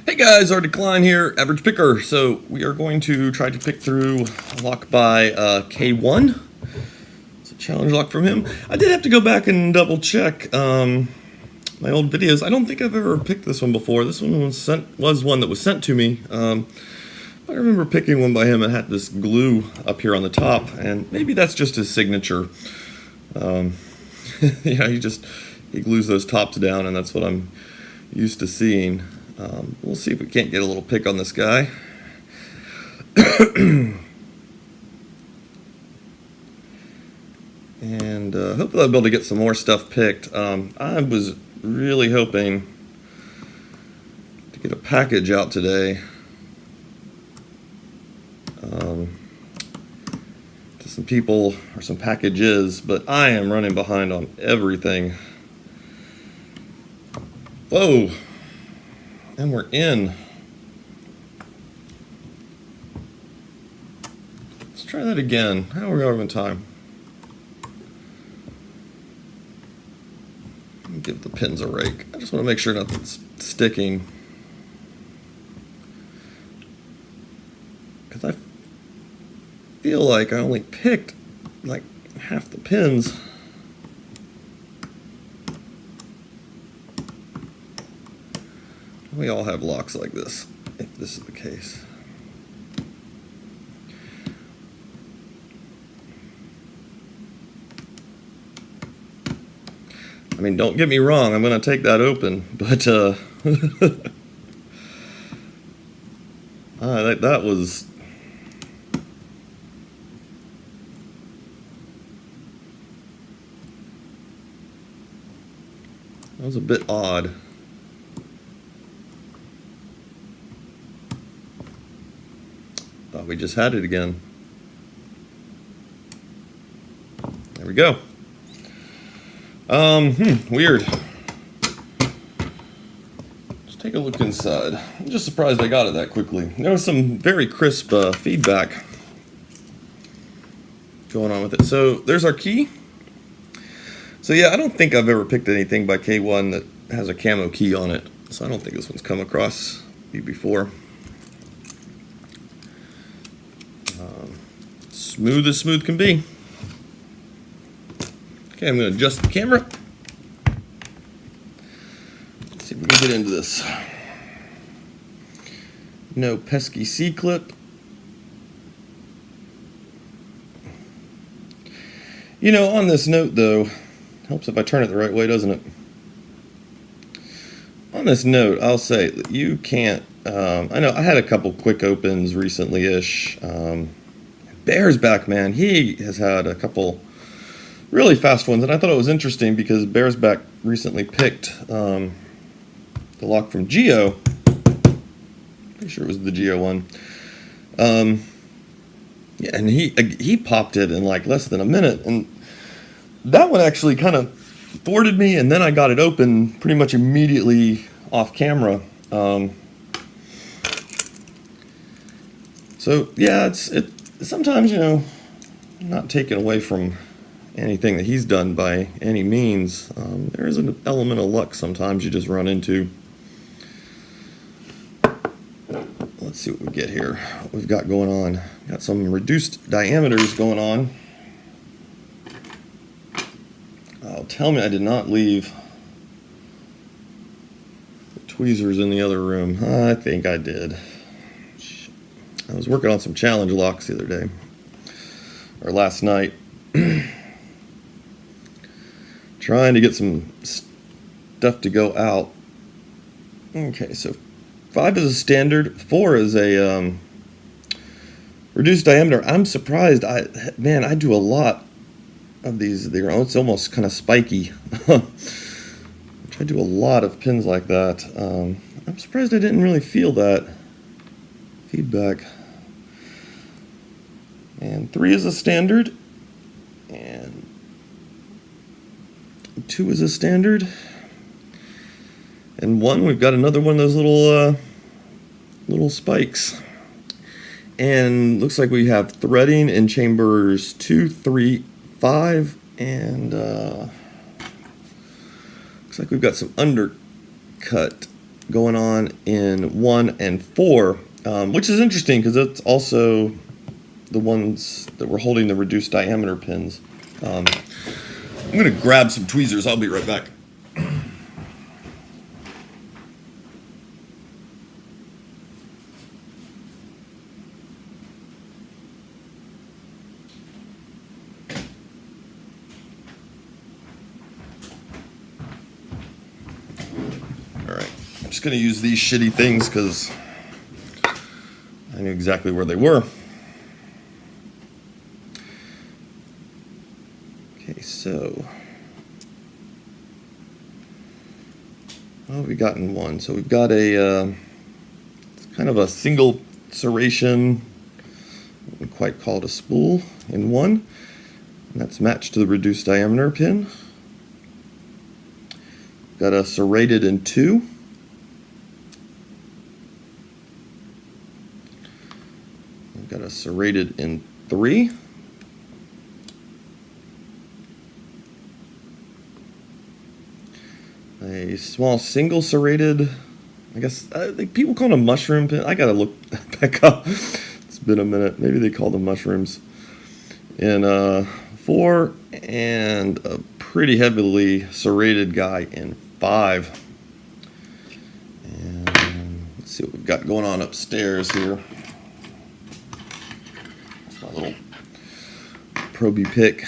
Hey guys, our Decline here, Average Picker. So we are going to try to pick through a lock by K1. It's a challenge lock from him. I did have to go back and double check my old videos. I don't think I've ever picked this one before. This one was one that was sent to me. I remember picking one by him and had this glue up here on the top, and maybe that's just his signature. Yeah, he glues those tops down, and that's what I'm used to seeing. We'll see if we can't get a little pick on this guy. And hopefully I'll be able to get some more stuff picked. I was really hoping to get a package out today to some people or some packages, but I am running behind on everything. Whoa! And we're in. Let's try that again. How are we over in time? Give the pins a rake. I just want to make sure nothing's sticking. Because I feel like I only picked like half the pins. We all have locks like this, if this is the case. I mean, don't get me wrong, I'm going to take that open, but that was... That was a bit odd. Thought we just had it again. There we go. Weird. Let's take a look inside. I'm just surprised I got it that quickly. There was some very crisp feedback going on with it. So there's our key. So yeah, I don't think I've ever picked anything by K1 that has a camo key on it. So I don't think this one's come across you before. Smooth as smooth can be. Okay, I'm going to adjust the camera. Let's see if we can get into this. No pesky C-clip. You know, on this note though, helps if I turn it the right way, doesn't it? On this note, I'll say that you can't, I know I had a couple quick opens recently-ish. Bear's back, man, he has had a couple really fast ones, and I thought it was interesting because Bear's back recently picked the lock from Geo. Pretty sure it was the Geo one. Yeah, and he popped it in like less than a minute, and that one actually kind of thwarted me, and then I got it open pretty much immediately off camera. So yeah, it sometimes, you know, not taken away from anything that he's done by any means. There is an element of luck sometimes you just run into. Let's see what we get here. What we've got going on. Got some reduced diameters going on. Oh, tell me I did not leave the tweezers in the other room. I think I did. I was working on some challenge locks the other day, or last night. Trying to get some stuff to go out. Okay, so 5 is a standard, 4 is a reduced diameter. I'm surprised. I do a lot of these. It's almost kind of spiky. I do a lot of pins like that. I'm surprised I didn't really feel that feedback. And 3 is a standard, and 2 is a standard, and 1, we've got another one of those little spikes. And looks like we have threading in chambers 2, 3, 5, and looks like we've got some undercut going on in 1 and 4, which is interesting because it's also the ones that were holding the reduced diameter pins. I'm going to grab some tweezers. I'll be right back. Just going to use these shitty things because I knew exactly where they were. Okay, so what have we got in 1? So we've got a it's kind of a single serration, I wouldn't quite call it a spool, in 1, and that's matched to the reduced diameter pin. Got a serrated in 2. Got a serrated in 3. A small single serrated, I guess I think people call them a mushroom pin. I gotta look back up. It's been a minute. Maybe they call them mushrooms. In 4, and a pretty heavily serrated guy in 5. And let's see what we've got going on upstairs here. Little proby pick.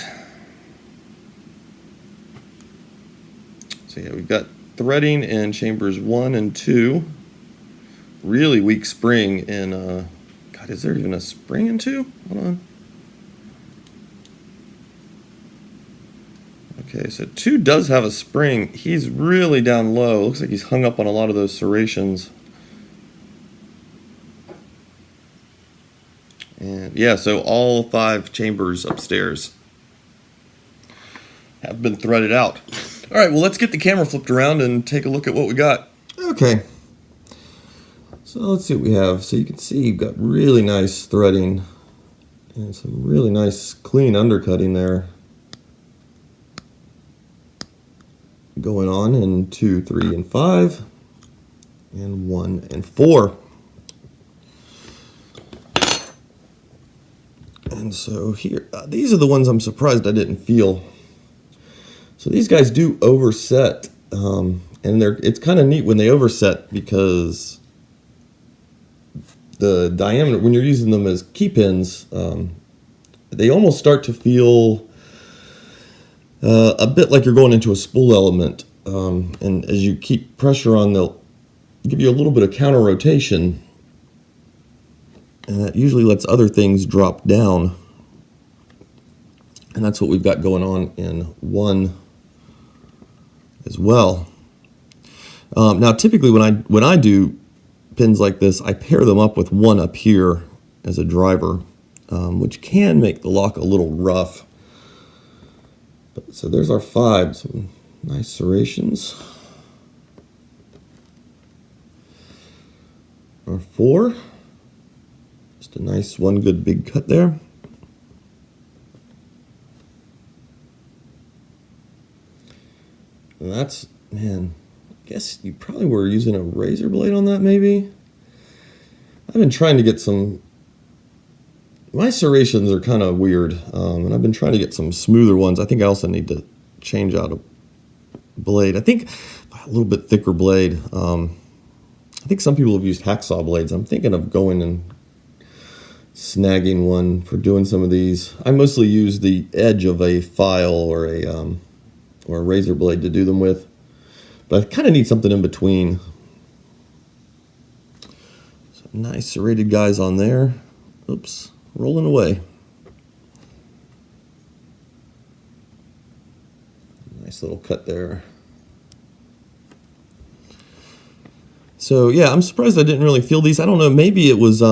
So yeah, we've got threading in chambers 1 and 2. Really weak spring in God, is there even a spring in 2? Hold on. Okay, so 2 does have a spring. He's really down low. Looks like he's hung up on a lot of those serrations. And yeah, so all 5 chambers upstairs have been threaded out. All right, well, let's get the camera flipped around and take a look at what we got. Okay. So let's see what we have. So you can see you've got really nice threading and some really nice clean undercutting there going on in 2, 3, and 5, and 1 and 4. And so here, these are the ones I'm surprised I didn't feel. So these guys do overset, and it's kind of neat when they overset because the diameter, when you're using them as key pins, they almost start to feel a bit like you're going into a spool element. And as you keep pressure on, they'll give you a little bit of counter rotation. And that usually lets other things drop down. And that's what we've got going on in 1 as well. Now, typically when I do pins like this, I pair them up with 1 up here as a driver, which can make the lock a little rough. So there's our 5, some nice serrations. Our 4. A nice one good big cut there. And that's, man, I guess you probably were using a razor blade on that maybe. I've been trying to get some, my serrations are kind of weird, and I've been trying to get some smoother ones. I think I also need to change out a blade. I think a little bit thicker blade. I think some people have used hacksaw blades. I'm thinking of going and snagging one for doing some of these. I mostly use the edge of a file or a razor blade to do them with, but I kind of need something in between. So nice serrated guys on there. Oops, rolling away. Nice little cut there. So yeah, I'm surprised I didn't really feel these. I don't know, maybe it was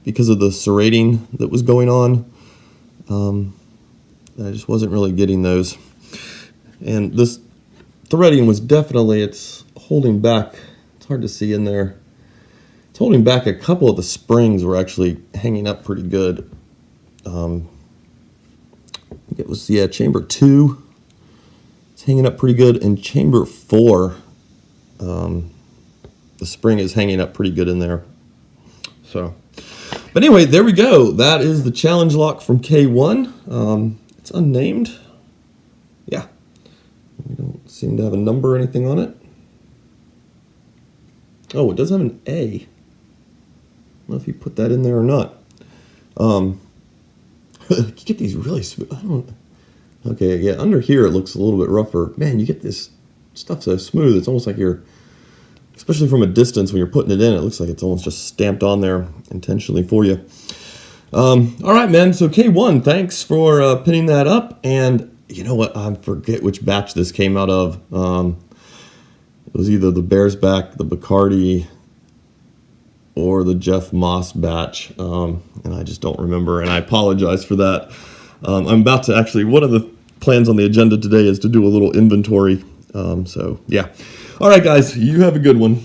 because of the serrating that was going on. I just wasn't really getting those. And this threading was definitely, it's holding back. It's hard to see in there. It's holding back. A couple of the springs were actually hanging up pretty good. I think it was, yeah, chamber 2. It's hanging up pretty good. And chamber 4, spring is hanging up pretty good in there. So, but anyway, there we go. That is the challenge lock from K1. It's unnamed. Yeah. We don't seem to have a number or anything on it. Oh, it does have an A. I don't know if you put that in there or not. You get these really smooth. Okay, yeah, under here it looks a little bit rougher. Man, you get this stuff so smooth. It's almost like you're, especially from a distance when you're putting it in, it looks like it's almost just stamped on there intentionally for you. All right, man. So K1, thanks for pinning that up. And you know what? I forget which batch this came out of. It was either the Bears Back, the Bacardi, or the Jeff Moss batch, and I just don't remember, and I apologize for that. I'm about to actually, one of the plans on the agenda today is to do a little inventory, so yeah. All right, guys, you have a good one.